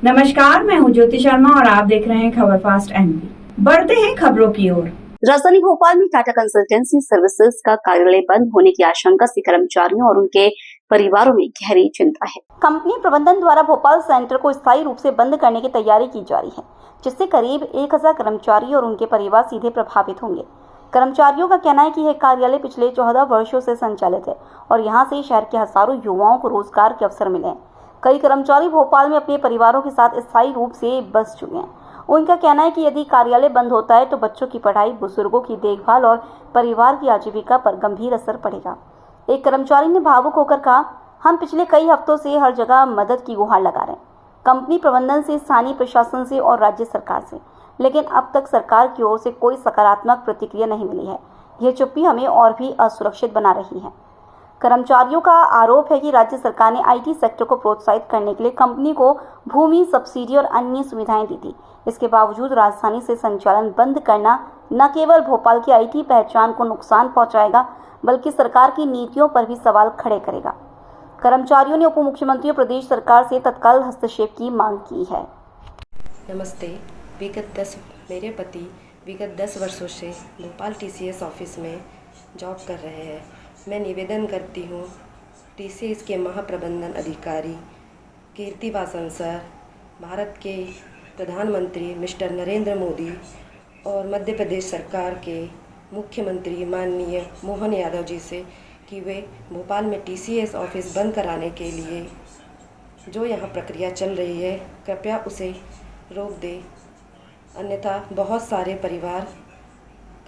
नमस्कार, मैं हूं ज्योति शर्मा और आप देख रहे हैं खबर फास्ट एमपी। बढ़ते हैं खबरों की ओर। राजधानी भोपाल में टाटा कंसल्टेंसी सर्विसेज का कार्यालय बंद होने की आशंका से कर्मचारियों और उनके परिवारों में गहरी चिंता है। कंपनी प्रबंधन द्वारा भोपाल सेंटर को स्थायी रूप से बंद करने की तैयारी की जा रही है, जिससे करीब 1000 कर्मचारी और उनके परिवार सीधे प्रभावित होंगे। कर्मचारियों का कहना है कि यह कार्यालय पिछले 14 वर्षों से संचालित है और यहाँ से शहर के हजारों युवाओं को रोजगार के अवसर मिले हैं। कई कर्मचारी भोपाल में अपने परिवारों के साथ स्थायी रूप से बस चुके हैं। उनका कहना है कि यदि कार्यालय बंद होता है तो बच्चों की पढ़ाई, बुजुर्गों की देखभाल और परिवार की आजीविका पर गंभीर असर पड़ेगा। एक कर्मचारी ने भावुक होकर कहा, हम पिछले कई हफ्तों से हर जगह मदद की गुहार लगा रहे हैं, कंपनी प्रबंधन से, स्थानीय प्रशासन से और राज्य सरकार से, लेकिन अब तक सरकार की ओर से कोई सकारात्मक प्रतिक्रिया नहीं मिली है। यह चुप्पी हमें और भी असुरक्षित बना रही है। कर्मचारियों का आरोप है कि राज्य सरकार ने आईटी सेक्टर को प्रोत्साहित करने के लिए कंपनी को भूमि, सब्सिडी और अन्य सुविधाएं दी थी। इसके बावजूद राजधानी से संचालन बंद करना न केवल भोपाल की आईटी पहचान को नुकसान पहुंचाएगा, बल्कि सरकार की नीतियों पर भी सवाल खड़े करेगा। कर्मचारियों ने उप मुख्यमंत्री और प्रदेश सरकार से तत्काल हस्तक्षेप की मांग की है। नमस्ते। मेरे पति विगत 10 वर्षों से भोपाल टीसीएस ऑफिस में जॉब कर रहे हैं। मैं निवेदन करती हूँ टीसीएस के महाप्रबंधन अधिकारी कीर्तिवासन सर, भारत के प्रधानमंत्री मिस्टर नरेंद्र मोदी और मध्य प्रदेश सरकार के मुख्यमंत्री माननीय मोहन यादव जी से कि वे भोपाल में टीसीएस ऑफिस बंद कराने के लिए जो यहाँ प्रक्रिया चल रही है, कृपया उसे रोक दें, अन्यथा बहुत सारे परिवार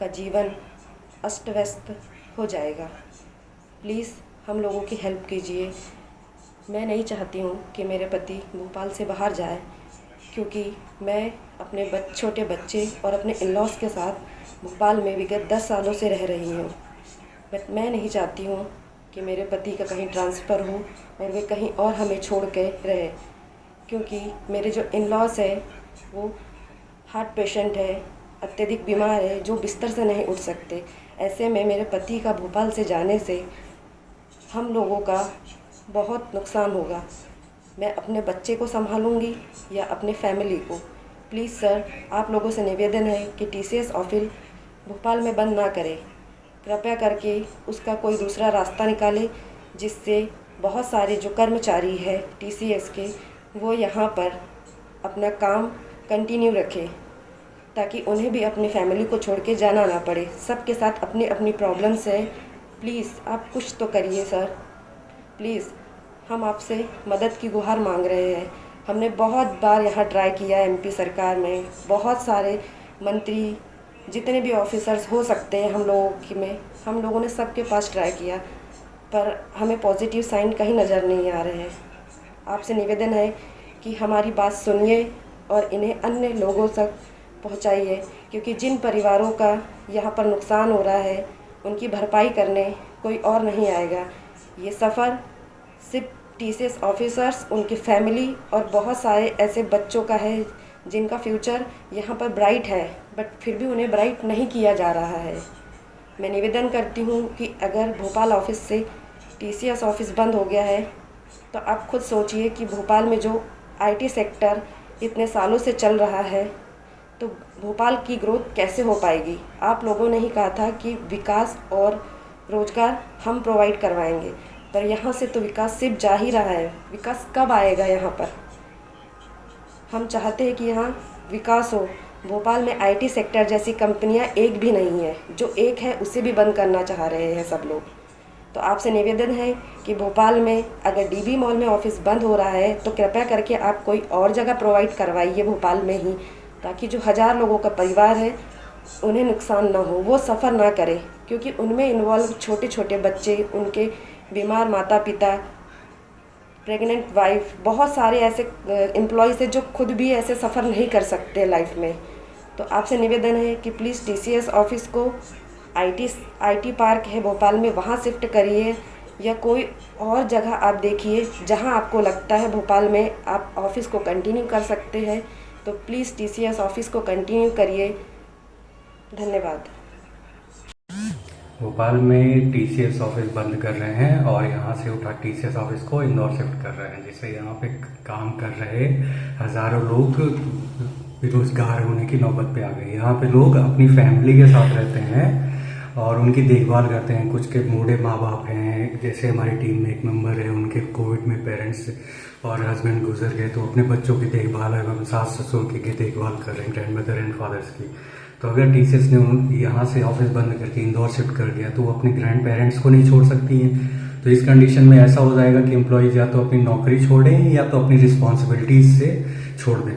का जीवन अस्त व्यस्त हो जाएगा। प्लीज़ हम लोगों की हेल्प कीजिए। मैं नहीं चाहती हूँ कि मेरे पति भोपाल से बाहर जाए, क्योंकि मैं अपने छोटे बच्चे और अपने इन-लॉज़ के साथ भोपाल में विगत 10 सालों से रह रही हूँ। बट मैं नहीं चाहती हूँ कि मेरे पति का कहीं ट्रांसफ़र हो और वे कहीं और हमें छोड़ के रहे, क्योंकि मेरे जो इन-लॉज़ है वो हार्ट पेशेंट है, अत्यधिक बीमार है, जो बिस्तर से नहीं उठ सकते। ऐसे में मेरे पति का भोपाल से जाने से हम लोगों का बहुत नुकसान होगा। मैं अपने बच्चे को संभालूंगी या अपने फैमिली को। प्लीज़ सर, आप लोगों से निवेदन है कि टीसीएस ऑफिस भोपाल में बंद ना करें। कृपया करके उसका कोई दूसरा रास्ता निकालें, जिससे बहुत सारे जो कर्मचारी है टीसीएस के, वो यहाँ पर अपना काम कंटिन्यू रखें, ताकि उन्हें भी अपनी फैमिली को छोड़ के जाना ना पड़े। सबके साथ अपनी अपनी प्रॉब्लम्स है। प्लीज़ आप कुछ तो करिए सर, प्लीज़। हम आपसे मदद की गुहार मांग रहे हैं। हमने बहुत बार यहाँ ट्राई किया है, एमपी सरकार में बहुत सारे मंत्री, जितने भी ऑफिसर्स हो सकते हैं हम लोगों ने सबके पास ट्राई किया, पर हमें पॉजिटिव साइन कहीं नज़र नहीं आ रहे हैं। आपसे निवेदन है कि हमारी बात सुनिए और इन्हें अन्य लोगों तक पहुँचाइए, क्योंकि जिन परिवारों का यहाँ पर नुकसान हो रहा है उनकी भरपाई करने कोई और नहीं आएगा। ये सफ़र सिर्फ टीसीएस ऑफिसर्स, उनकी फैमिली और बहुत सारे ऐसे बच्चों का है जिनका फ्यूचर यहाँ पर ब्राइट है, बट फिर भी उन्हें ब्राइट नहीं किया जा रहा है। मैं निवेदन करती हूँ कि अगर भोपाल ऑफिस से टीसीएस ऑफिस बंद हो गया है तो आप खुद सोचिए कि भोपाल में जो आईटी सेक्टर इतने सालों से चल रहा है, तो भोपाल की ग्रोथ कैसे हो पाएगी। आप लोगों ने ही कहा था कि विकास और रोज़गार हम प्रोवाइड करवाएंगे, पर यहाँ से तो विकास सिर्फ जा ही रहा है। विकास कब आएगा यहाँ पर? हम चाहते हैं कि यहाँ विकास हो। भोपाल में आईटी सेक्टर जैसी कंपनियाँ एक भी नहीं है, जो एक है उसे भी बंद करना चाह रहे हैं सब लोग। तो आपसे निवेदन है कि भोपाल में अगर डीबी मॉल में ऑफिस बंद हो रहा है तो कृपया करके आप कोई और जगह प्रोवाइड करवाइए भोपाल में ही, ताकि जो 1000 लोगों का परिवार है उन्हें नुकसान ना हो, वो सफ़र ना करें, क्योंकि उनमें इन्वॉल्व छोटे छोटे बच्चे, उनके बीमार माता पिता, प्रेग्नेंट वाइफ, बहुत सारे ऐसे एम्प्लॉयज़ हैं जो खुद भी ऐसे सफ़र नहीं कर सकते लाइफ में। तो आपसे निवेदन है कि प्लीज़ टीसीएस ऑफिस को आईटी पार्क है भोपाल में, वहाँ शिफ्ट करिए, या कोई और जगह आप देखिए जहाँ आपको लगता है भोपाल में आप ऑफिस को कंटिन्यू कर सकते हैं। तो प्लीज़ टीसीएस ऑफिस को कंटिन्यू करिए। धन्यवाद। भोपाल में टीसीएस ऑफिस बंद कर रहे हैं और यहाँ से उठा टीसीएस ऑफिस को इंदौर शिफ्ट कर रहे हैं, जिससे यहाँ पे काम कर रहे हज़ारों लोग बेरोजगार होने की नौबत पे आ गए। यहाँ पे लोग अपनी फैमिली के साथ रहते हैं और उनकी देखभाल करते हैं। कुछ के बूढ़े माँ बाप हैं, जैसे हमारी टीम में एक मेंबर है, उनके कोविड में पेरेंट्स और हस्बैंड गुजर गए, तो अपने बच्चों की देखभाल एवं सास ससुर की देखभाल कर रहे हैं, ग्रैंड मदर एंड फादर्स की। तो अगर टीसीएस ने यहाँ से ऑफिस बंद करके इंदौर शिफ्ट कर दिया तो वो अपने ग्रैंड पेरेंट्स को नहीं छोड़ सकती हैं। तो इस कंडीशन में ऐसा हो जाएगा कि एम्प्लॉयज़ या तो अपनी नौकरी छोड़ें या तो अपनी रिस्पॉन्सिबिलिटीज से छोड़ दें,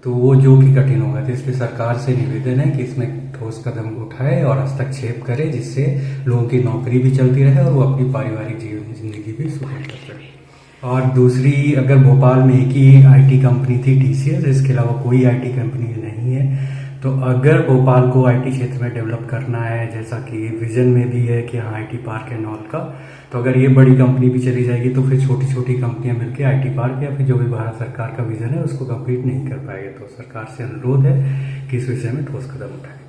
तो वो जो कि कठिन होगा। तो इस पर सरकार से निवेदन है कि इसमें ठोस कदम उठाए और हस्तक्षेप करे, जिससे लोगों की नौकरी भी चलती रहे और वो अपनी पारिवारिक जीवन जिंदगी भी सुखद कर सके। और दूसरी, अगर भोपाल में एक ही आईटी कंपनी थी टीसीएस, इसके अलावा कोई आईटी कंपनी नहीं है, तो अगर भोपाल को आईटी क्षेत्र में डेवलप करना है, जैसा कि विजन में भी है कि हाँ आईटी पार्क है नॉल का, तो अगर ये बड़ी कंपनी भी चली जाएगी तो फिर छोटी छोटी कंपनियां मिलकर आईटी पार्क या फिर जो भी भारत सरकार का विजन है उसको कंप्लीट नहीं कर पाएगी। तो सरकार से अनुरोध है कि इस विषय में ठोस कदम उठाए।